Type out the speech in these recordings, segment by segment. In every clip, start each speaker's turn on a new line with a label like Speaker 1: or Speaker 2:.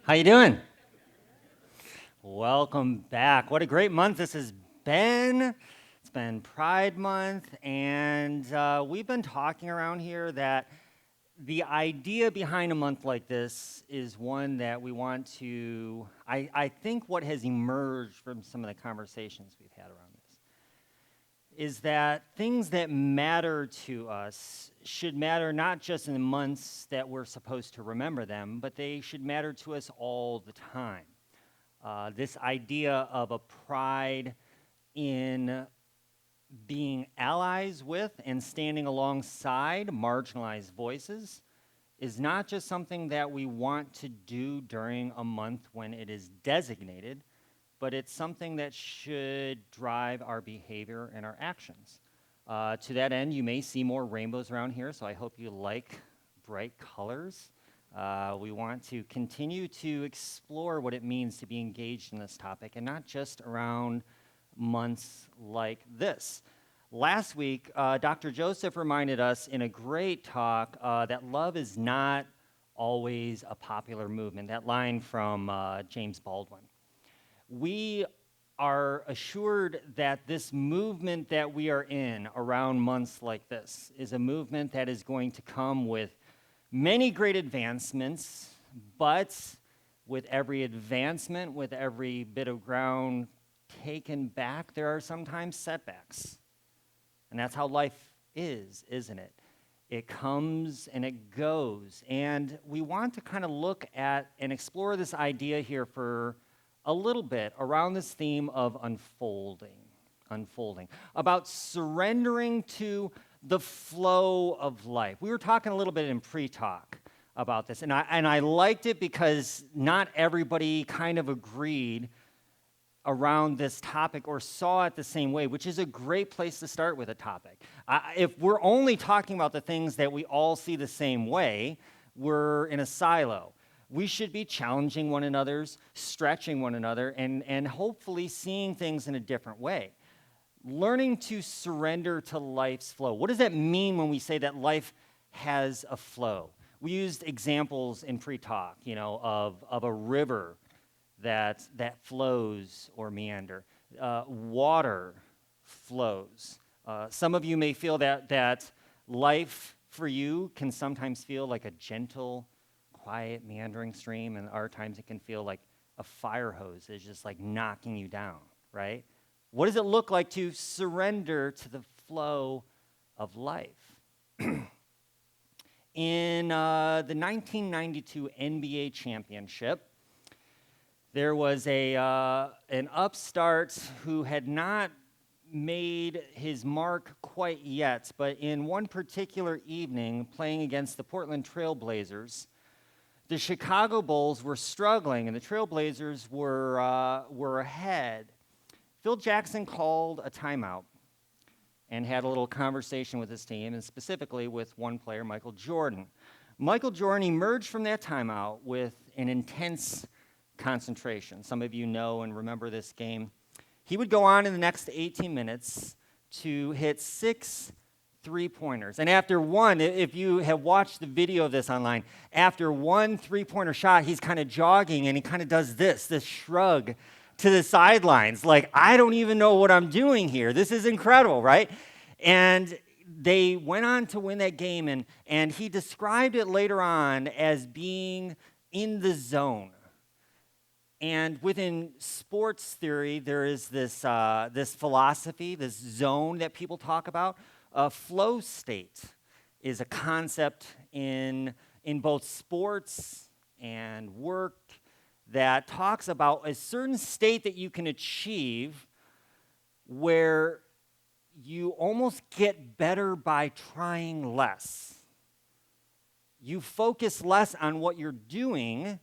Speaker 1: How you doing? Welcome back. What a great month this has been. It's been Pride Month, and we've been talking around here that the idea behind a month like this is one that we want to, I think what has emerged from some of the conversations we've had around this is that things that matter to us should matter not just in the months that we're supposed to remember them, but they should matter to us all the time. This idea of a pride in being allies with and standing alongside marginalized voices is not just something that we want to do during a month when it is designated, but it's something that should drive our behavior and our actions. To that end, you may see more rainbows around here, so I hope you like bright colors. We want to continue to explore what it means to be engaged in this topic, and not just around months like this. Last week, Dr. Joseph reminded us in a great talk that love is not always a popular movement, that line from James Baldwin. We are assured that this movement that we are in around months like this is a movement that is going to come with many great advancements, but with every advancement, with every bit of ground taken back, there are sometimes setbacks. And that's how life is, isn't it? It comes and it goes. And we want to kind of look at and explore this idea here for a little bit around this theme of unfolding, about surrendering to the flow of life. We were talking a little bit in pre-talk about this, and I liked it because not everybody kind of agreed around this topic or saw it the same way, which is a great place to start with a topic. If we're only talking about the things that we all see the same way, we're in a silo. We should be challenging one another's, stretching one another, and hopefully seeing things in a different way. Learning to surrender to life's flow. What does that mean when we say that life has a flow? We used examples in pre-talk, of a river that flows or meander. Water flows. Some of you may feel that life for you can sometimes feel like a gentle, quiet, meandering stream, and other times it can feel like a fire hose is just like knocking you down, right? What does it look like to surrender to the flow of life? In the 1992 NBA championship, there was an upstart who had not made his mark quite yet, but in one particular evening, playing against the Portland Trail Blazers, the Chicago Bulls were struggling, and the Trail Blazers were ahead. Phil Jackson called a timeout and had a little conversation with his team, and specifically with one player, Michael Jordan. Michael Jordan emerged from that timeout with an intense concentration. Some of you know and remember this game. He would go on in the next 18 minutes to hit 6 three-pointers. And after one, if you have watched the video of this online, after one three-pointer shot, he's kind of jogging and he kind of does this shrug to the sidelines, like, I don't even know what I'm doing here. This is incredible, right? And they went on to win that game, and he described it later on as being in the zone. And within sports theory, there is this philosophy, this zone that people talk about. A flow state is a concept in both sports and work that talks about a certain state that you can achieve where you almost get better by trying less. You focus less on what you're doing,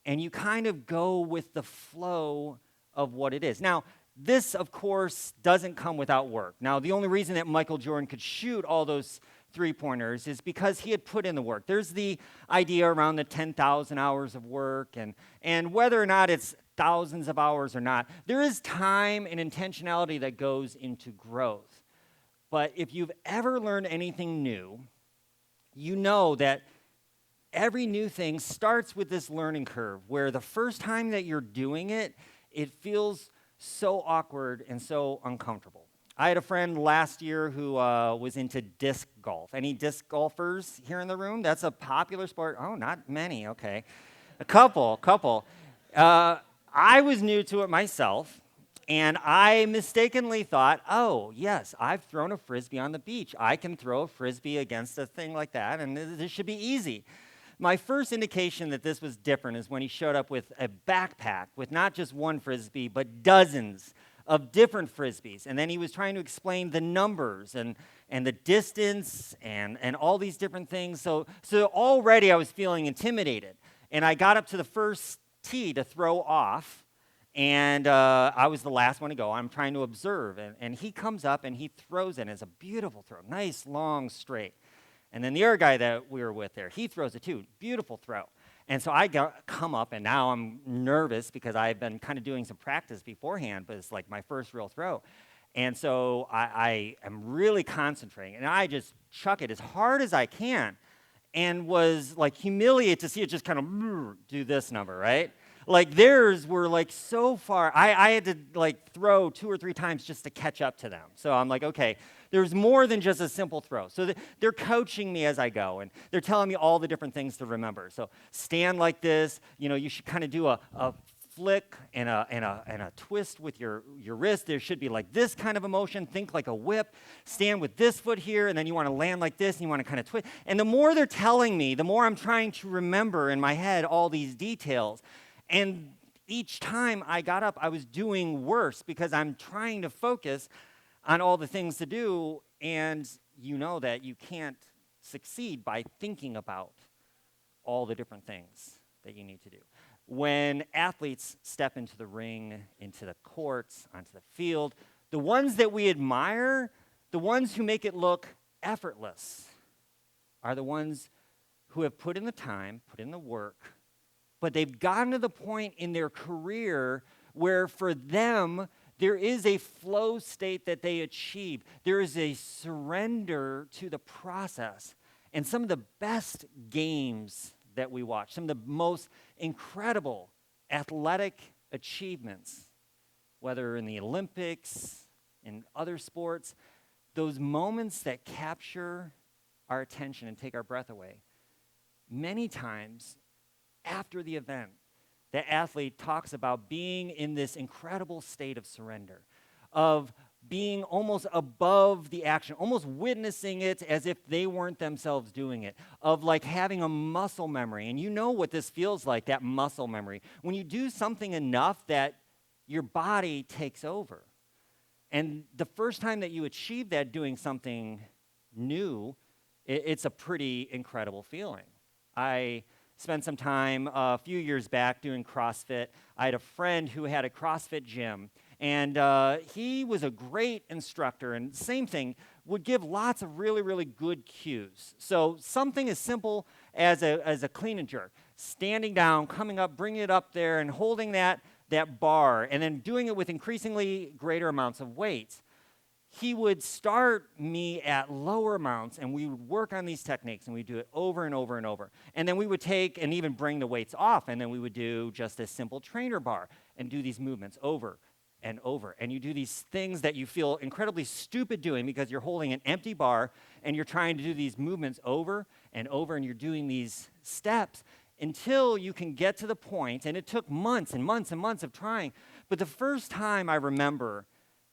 Speaker 1: and you kind of go with the flow of what it is. Now, this, of course, doesn't come without work. Now, the only reason that Michael Jordan could shoot all those three-pointers is because he had put in the work. There's the idea around the 10,000 hours of work, and whether or not it's thousands of hours or not, there is time and intentionality that goes into growth. But if you've ever learned anything new, you know that every new thing starts with this learning curve where the first time that you're doing it, it feels so awkward and so uncomfortable. I had a friend last year who was into disc golf. Any disc golfers here in the room? That's a popular sport. Oh, not many, okay. A couple. I was new to it myself, and I mistakenly thought, oh, yes, I've thrown a Frisbee on the beach. I can throw a Frisbee against a thing like that, and this should be easy. My first indication that this was different is when he showed up with a backpack with not just one Frisbee, but dozens of different Frisbees. And then he was trying to explain the numbers and the distance and all these different things. So already I was feeling intimidated. And I got up to the first tee to throw off, and I was the last one to go. I'm trying to observe. And he comes up and he throws it. It's a beautiful throw, nice, long, straight. And then the other guy that we were with there, he throws it too. Beautiful throw. And so I come up, and now I'm nervous because I've been kind of doing some practice beforehand, but it's like my first real throw. And so I am really concentrating, and I just chuck it as hard as I can, and was like humiliated to see it just kind of do this number, right? Like theirs were like so far. I had to like throw 2 or 3 times just to catch up to them. So I'm like, okay, there's more than just a simple throw. So they're coaching me as I go, and they're telling me all the different things to remember. So stand like this. You know, you should kind of do a flick and a twist with your wrist. There should be like this kind of a motion. Think like a whip. Stand with this foot here, and then you want to land like this, and you want to kind of twist. And the more they're telling me, the more I'm trying to remember in my head all these details. And each time I got up, I was doing worse because I'm trying to focus on all the things to do, and you know that you can't succeed by thinking about all the different things that you need to do. When athletes step into the ring, into the courts, onto the field, the ones that we admire, the ones who make it look effortless, are the ones who have put in the time, put in the work, but they've gotten to the point in their career where for them, there is a flow state that they achieve. There is a surrender to the process. And some of the best games that we watch, some of the most incredible athletic achievements, whether in the Olympics, in other sports, those moments that capture our attention and take our breath away, many times after the event, the athlete talks about being in this incredible state of surrender, of being almost above the action, almost witnessing it as if they weren't themselves doing it, of like having a muscle memory. And you know what this feels like, that muscle memory. When you do something enough that your body takes over. And the first time that you achieve that doing something new, it's a pretty incredible feeling. I spent some time a few years back doing CrossFit. I had a friend who had a CrossFit gym, and he was a great instructor, and same thing, would give lots of really, really good cues. So something as simple as a clean and jerk, standing down, coming up, bringing it up there, and holding that bar, and then doing it with increasingly greater amounts of weight. He would start me at lower amounts, and we would work on these techniques, and we'd do it over and over and over. And then we would take and even bring the weights off, and then we would do just a simple trainer bar and do these movements over and over. And you do these things that you feel incredibly stupid doing because you're holding an empty bar, and you're trying to do these movements over and over, and you're doing these steps until you can get to the point, and it took months and months and months of trying. But the first time I remember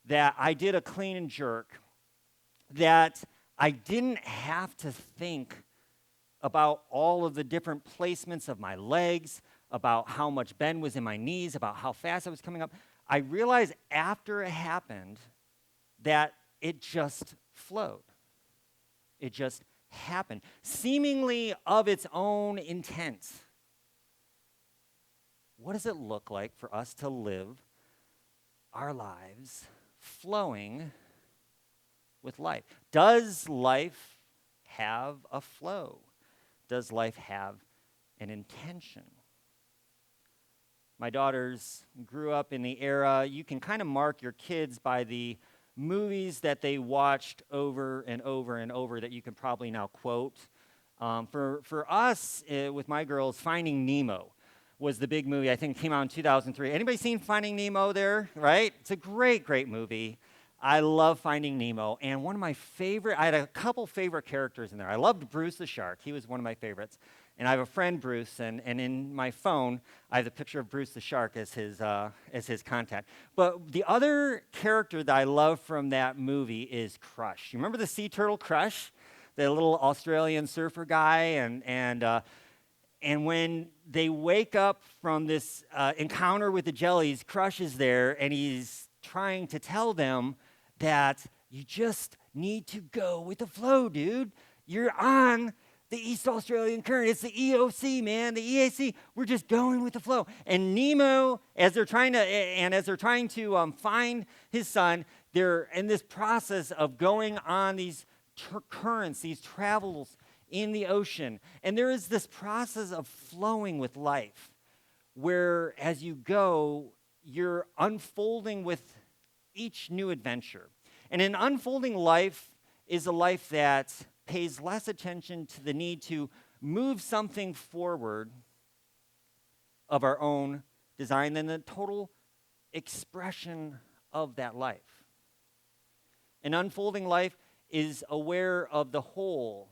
Speaker 1: that I did a clean and jerk, that I didn't have to think about all of the different placements of my legs, about how much bend was in my knees, about how fast I was coming up. I realized after it happened that it just flowed. It just happened, seemingly of its own intent. What does it look like for us to live our lives flowing with life? Does life have a flow? Does life have an intention? My daughters grew up in the era, you can kind of mark your kids by the movies that they watched over and over and over that you can probably now quote. For us, with my girls, Finding Nemo was the big movie. I think it came out in 2003. Anybody seen Finding Nemo there, right? It's a great, great movie. I love Finding Nemo. And one of my favorite, I had a couple favorite characters in there. I loved Bruce the shark. He was one of my favorites. And I have a friend, Bruce, and in my phone, I have a picture of Bruce the shark as his contact. But the other character that I love from that movie is Crush. You remember the sea turtle Crush? The little Australian surfer guy, and when they wake up from this encounter with the jellies, Crush is there, and he's trying to tell them that you just need to go with the flow, dude. You're on the East Australian Current. It's the EOC, man, the EAC. We're just going with the flow. And Nemo, as they're trying to find his son, they're in this process of going on these currents, these travels in the ocean. And there is this process of flowing with life, where as you go, you're unfolding with each new adventure. And an unfolding life is a life that pays less attention to the need to move something forward of our own design than the total expression of that life. An unfolding life is aware of the whole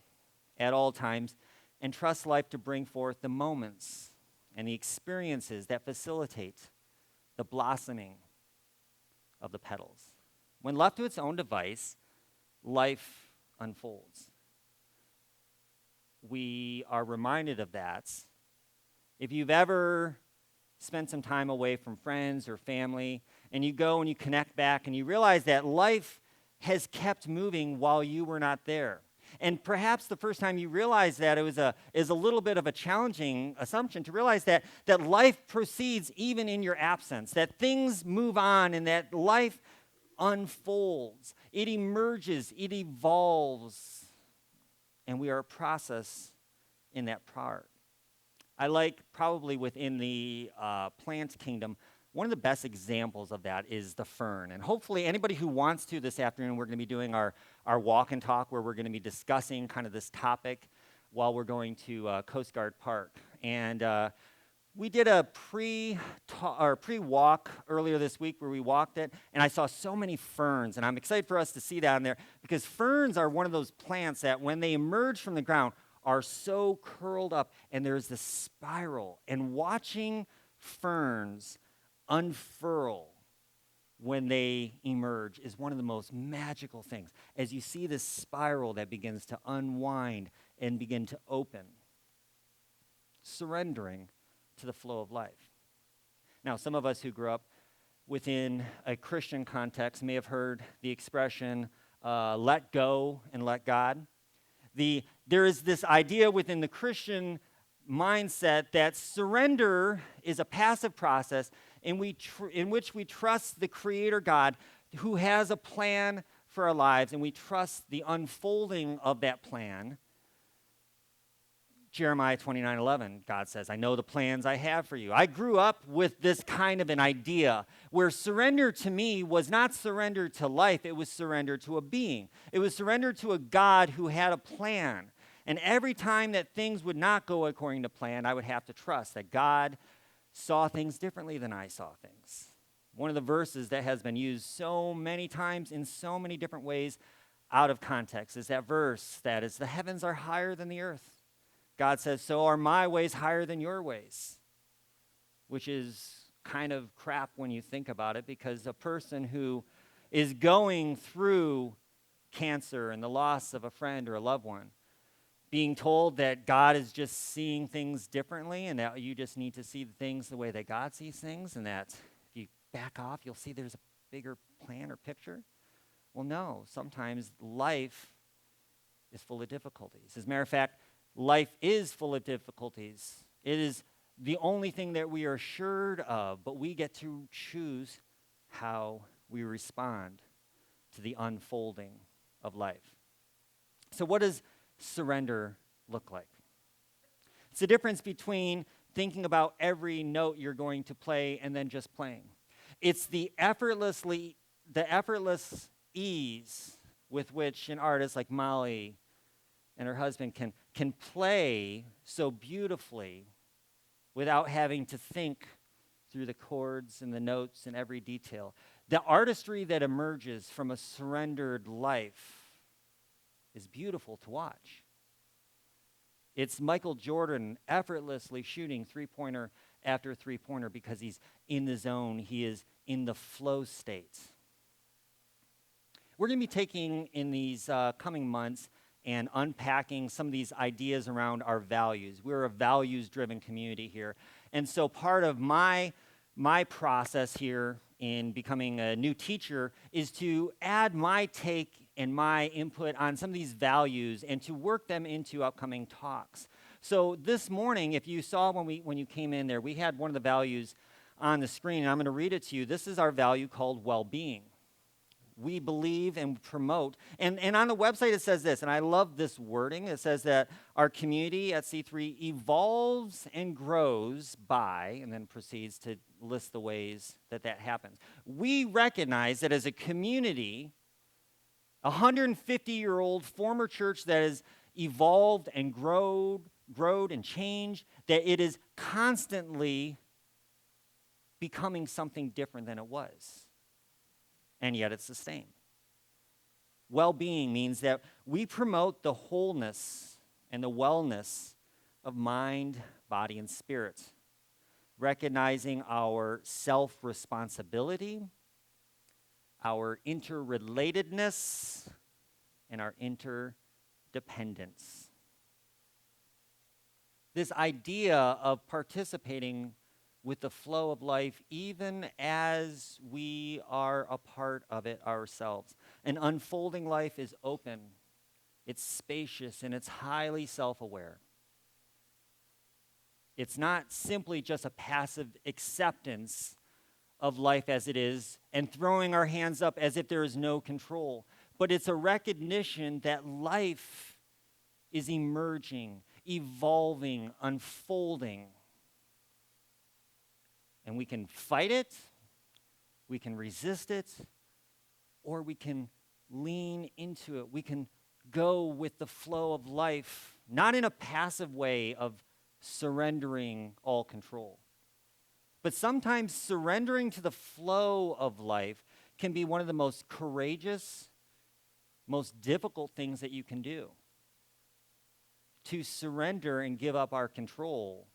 Speaker 1: at all times and trusts life to bring forth the moments and the experiences that facilitate the blossoming of the petals. When left to its own device, life unfolds. We are reminded of that. If you've ever spent some time away from friends or family, and you go and you connect back and you realize that life has kept moving while you were not there. And perhaps the first time you realize that is a little bit of a challenging assumption to realize that life proceeds even in your absence, that things move on and that life unfolds. It emerges, it evolves, and we are a process in that part. I like probably within the plant kingdom, one of the best examples of that is the fern. And hopefully anybody who wants to this afternoon, we're going to be doing our walk and talk where we're going to be discussing kind of this topic while we're going to Coast Guard Park. And we did a pre-walk earlier this week where we walked it, and I saw so many ferns. And I'm excited for us to see down there because ferns are one of those plants that when they emerge from the ground are so curled up, and there's this spiral. And watching ferns unfurl when they emerge is one of the most magical things, as you see this spiral that begins to unwind and begin to open, surrendering to the flow of life. Now, some of us who grew up within a Christian context may have heard the expression, let go and let God. There is this idea within the Christian mindset that surrender is a passive process in which we trust the Creator God who has a plan for our lives, and we trust the unfolding of that plan. Jeremiah 29:11, God says, I know the plans I have for you. I grew up with this kind of an idea where surrender to me was not surrender to life, it was surrender to a being. It was surrender to a God who had a plan. And every time that things would not go according to plan, I would have to trust that God saw things differently than I saw things. One of the verses that has been used so many times in so many different ways out of context is that verse that is, the heavens are higher than the earth. God says, so are my ways higher than your ways, which is kind of crap when you think about it, because a person who is going through cancer and the loss of a friend or a loved one, being told that God is just seeing things differently and that you just need to see things the way that God sees things, and that if you back off, you'll see there's a bigger plan or picture. Well, no, sometimes life is full of difficulties. As a matter of fact, life is full of difficulties. It is the only thing that we are assured of, but we get to choose how we respond to the unfolding of life. So what does surrender look like? It's the difference between thinking about every note you're going to play and then just playing. It's the effortless ease with which an artist like Molly and her husband can play so beautifully without having to think through the chords and the notes and every detail. The artistry that emerges from a surrendered life is beautiful to watch. It's Michael Jordan effortlessly shooting three-pointer after three-pointer because he's in the zone. He is in the flow state. We're going to be taking in these coming months and unpacking some of these ideas around our values. We're a values-driven community here. And so part of my process here in becoming a new teacher is to add my take and my input on some of these values and to work them into upcoming talks. So this morning, if you saw when you came in there, we had one of the values on the screen, and I'm going to read it to you. This is our value called well-being. We believe and promote. And on the website it says this, and I love this wording. It says that our community at C3 evolves and grows by, and then proceeds to list the ways that happens. We recognize that as a community, a 150-year-old former church that has evolved and growed and changed, that it is constantly becoming something different than it was. And yet it's the same. Well-being means that we promote the wholeness and the wellness of mind, body, and spirit, recognizing our self-responsibility, our interrelatedness, and our interdependence. This idea of participating with the flow of life, even as we are a part of it ourselves. An unfolding life is open, it's spacious, and it's highly self-aware. It's not simply just a passive acceptance of life as it is and throwing our hands up as if there is no control, but it's a recognition that life is emerging, evolving, unfolding. And we can fight it, we can resist it, or we can lean into it. We can go with the flow of life, not in a passive way of surrendering all control. But sometimes surrendering to the flow of life can be one of the most courageous, most difficult things that you can do. To surrender and give up our control,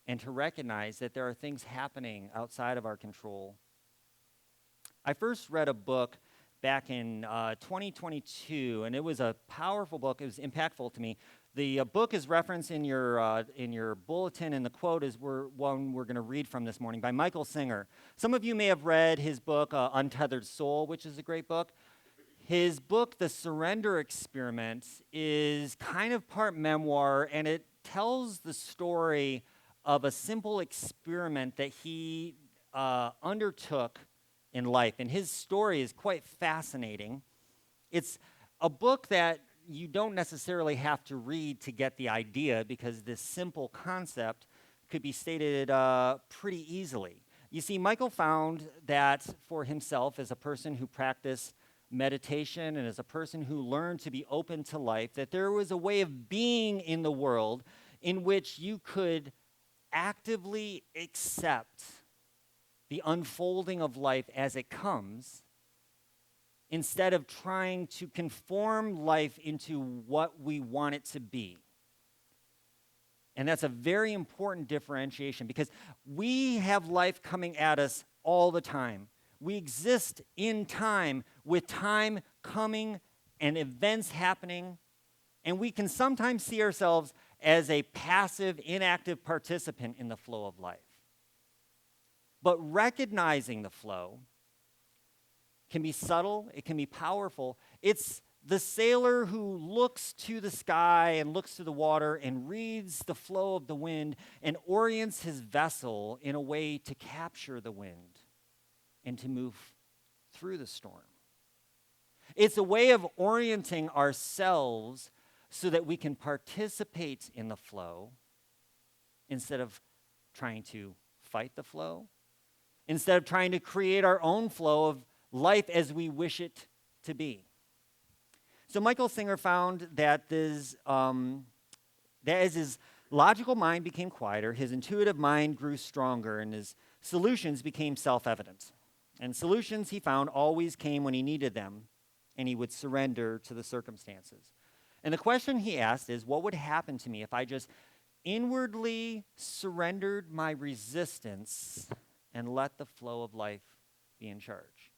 Speaker 1: and to recognize that there are things happening outside of our control. I first read a book back in 2022, and it was a powerful book. It was impactful to me. The book is referenced in your bulletin, and the quote is one we're going to read from this morning by Michael Singer. Some of you may have read his book, Untethered Soul, which is a great book. His book, The Surrender Experiment, is kind of part memoir, and it tells the story of a simple experiment that he undertook in life. And his story is quite fascinating. It's a book that you don't necessarily have to read to get the idea, because this simple concept could be stated pretty easily. You see, Michael found that for himself, as a person who practiced meditation and as a person who learned to be open to life, that there was a way of being in the world in which you could actively accept the unfolding of life as it comes, instead of trying to conform life into what we want it to be. And that's a very important differentiation, because we have life coming at us all the time. We exist in time, with time coming and events happening, and we can sometimes see ourselves as a passive, inactive participant in the flow of life. But recognizing the flow can be subtle, it can be powerful. It's the sailor who looks to the sky and looks to the water and reads the flow of the wind and orients his vessel in a way to capture the wind and to move through the storm. It's a way of orienting ourselves so that we can participate in the flow instead of trying to fight the flow, instead of trying to create our own flow of life as we wish it to be. So Michael Singer found that as his logical mind became quieter, his intuitive mind grew stronger, and his solutions became self-evident. And solutions, he found, always came when he needed them, and he would surrender to the circumstances. And the question he asked is, what would happen to me if I just inwardly surrendered my resistance and let the flow of life be in charge?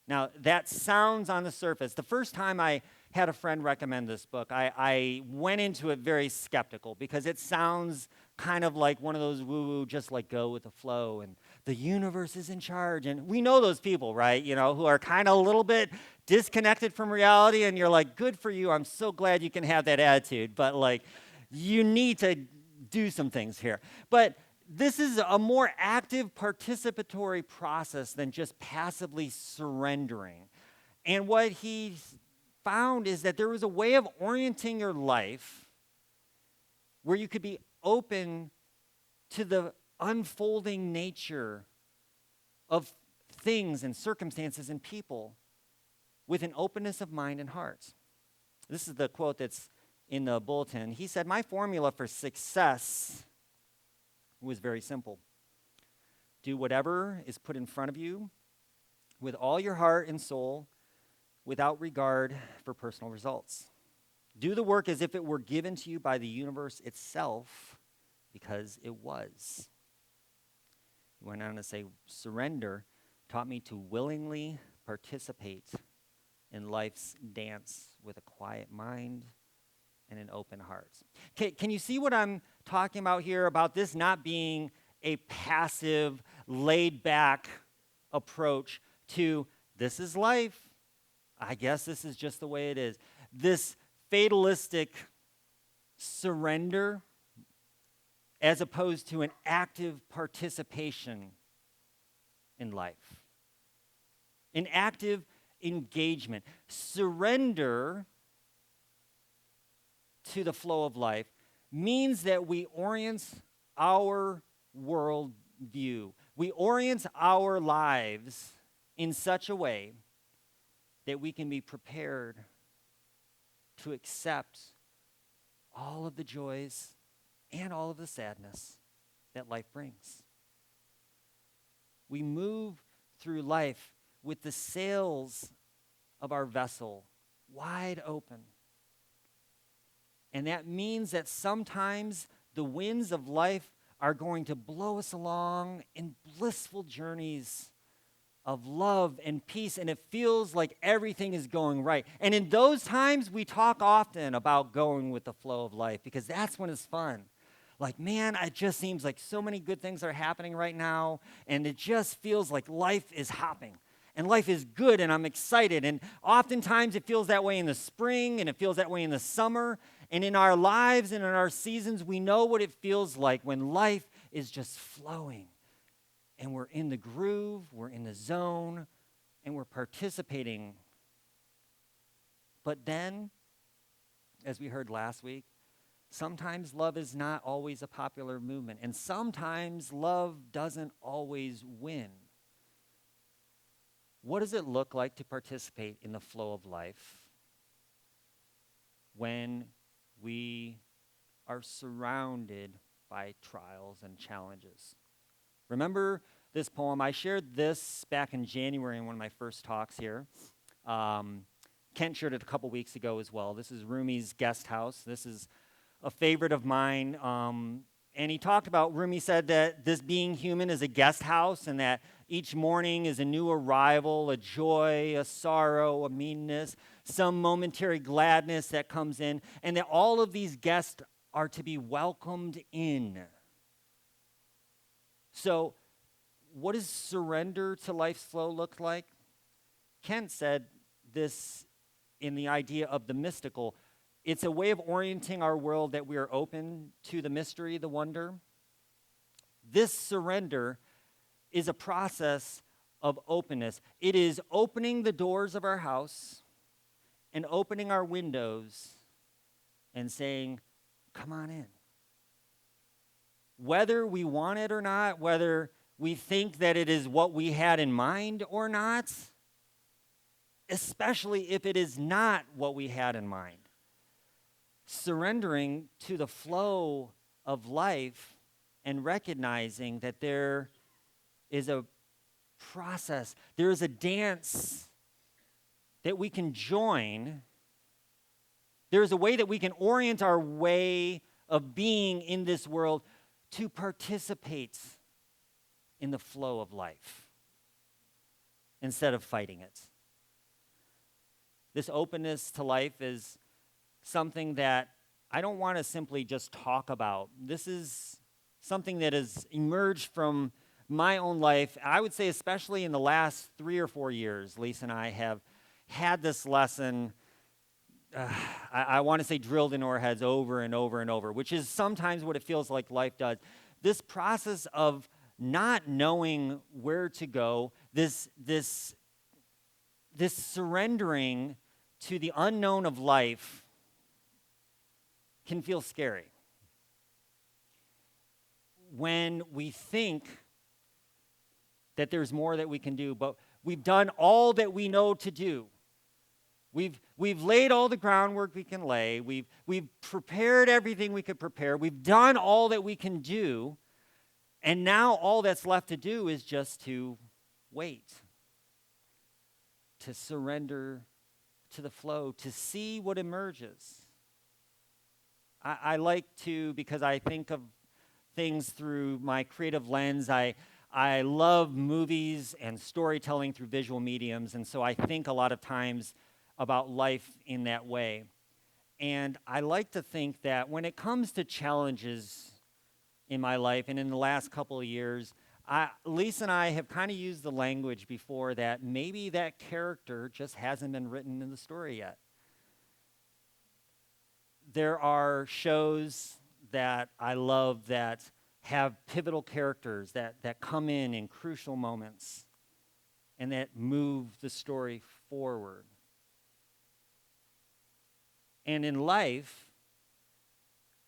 Speaker 1: Now, that sounds on the surface. The first time I had a friend recommend this book, I went into it very skeptical because it sounds kind of like one of those woo-woo, just like go with the flow, and the universe is in charge. And we know those people, right, who are kind of a little bit disconnected from reality, and you're like, good for you. I'm so glad you can have that attitude, but like, you need to do some things here. But this is a more active participatory process than just passively surrendering. And what he found is that there was a way of orienting your life where you could be open to the unfolding nature of things and circumstances and people with an openness of mind and heart. This is the quote that's in the bulletin. He said, "My formula for success was very simple. Do whatever is put in front of you with all your heart and soul without regard for personal results. Do the work as if it were given to you by the universe itself, because it was." He went on to say, surrender taught me to willingly participate in life's dance with a quiet mind and an open heart. Can you see what I'm talking about here, about this not being a passive, laid-back approach to this is life, I guess this is just the way it is. This fatalistic surrender as opposed to an active participation in life. An active engagement. Surrender to the flow of life means that we orient our world view. We orient our lives in such a way that we can be prepared to accept all of the joys and all of the sadness that life brings. We move through life with the sails of our vessel wide open. And that means that sometimes the winds of life are going to blow us along in blissful journeys of love and peace, and it feels like everything is going right. And in those times, we talk often about going with the flow of life, because that's when it's fun. Like, man, it just seems like so many good things are happening right now, and it just feels like life is hopping. And life is good, and I'm excited. And oftentimes it feels that way in the spring, and it feels that way in the summer. And in our lives and in our seasons, we know what it feels like when life is just flowing. And we're in the groove, we're in the zone, and we're participating. But then, as we heard last week, sometimes love is not always a popular movement. And sometimes love doesn't always win. What does it look like to participate in the flow of life when we are surrounded by trials and challenges? Remember this poem? I shared this back in January in one of my first talks here. Kent shared it a couple weeks ago as well. This is Rumi's Guest House. This is a favorite of mine. And he talked about, Rumi said that this being human is a guest house, and that each morning is a new arrival, a joy, a sorrow, a meanness, some momentary gladness that comes in, and that all of these guests are to be welcomed in. So, what does surrender to life's flow look like? Kent said this in the idea of the mystical. It's a way of orienting our world that we are open to the mystery, the wonder. This surrender is a process of openness. It is opening the doors of our house and opening our windows and saying, come on in. Whether we want it or not, whether we think that it is what we had in mind or not, especially if it is not what we had in mind. Surrendering to the flow of life and recognizing that there is a process, there is a dance that we can join. There is a way that we can orient our way of being in this world to participate in the flow of life instead of fighting it. This openness to life is something that I don't want to simply just talk about. This is something that has emerged from my own life. I would say especially in the last 3 or 4 years, Lisa and I have had this lesson, I want to say drilled into our heads over and over and over, which is sometimes what it feels like life does. This process of not knowing where to go, this surrendering to the unknown of life can feel scary. When we think that there's more that we can do, but we've done all that we know to do. We've laid all the groundwork we can lay. We've prepared everything we could prepare. We've done all that we can do. And now all that's left to do is just to wait, to surrender to the flow, to see what emerges. I like to, because I think of things through my creative lens, I love movies and storytelling through visual mediums, and so I think a lot of times about life in that way. And I like to think that when it comes to challenges in my life and in the last couple of years, Lisa and I have kind of used the language before that maybe that character just hasn't been written in the story yet. There are shows that I love that have pivotal characters that come in crucial moments and that move the story forward. And in life,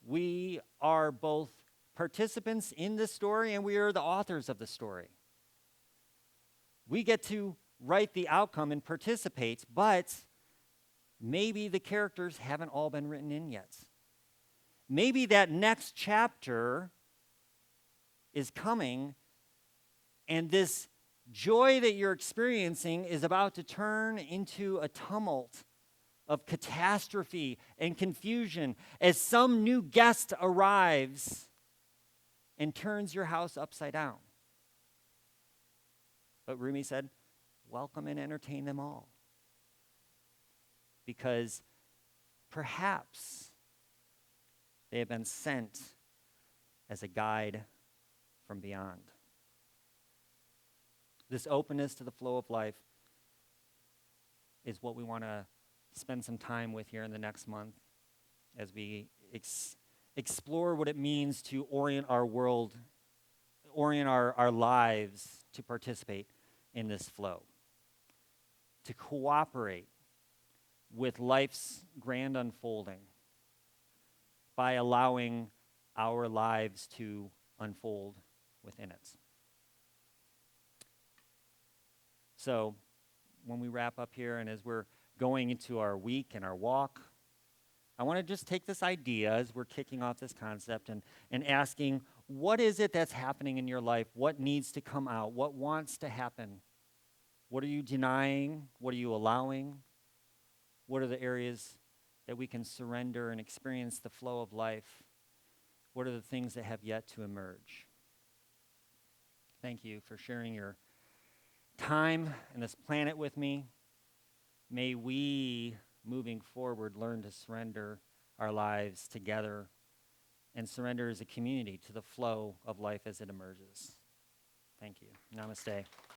Speaker 1: we are both participants in the story and we are the authors of the story. We get to write the outcome and participate, but maybe the characters haven't all been written in yet. Maybe that next chapter is coming, and this joy that you're experiencing is about to turn into a tumult of catastrophe and confusion as some new guest arrives and turns your house upside down. But Rumi said, welcome and entertain them all. Because perhaps they have been sent as a guide from beyond. This openness to the flow of life is what we want to spend some time with here in the next month as we explore what it means to orient our world, orient our lives to participate in this flow, to cooperate with life's grand unfolding by allowing our lives to unfold within it. So when we wrap up here and as we're going into our week and our walk, I want to just take this idea as we're kicking off this concept and asking, what is it that's happening in your life? What needs to come out? What wants to happen? What are you denying? What are you allowing? What are the areas that we can surrender and experience the flow of life? What are the things that have yet to emerge? Thank you for sharing your time and this planet with me. May we, moving forward, learn to surrender our lives together and surrender as a community to the flow of life as it emerges. Thank you. Namaste.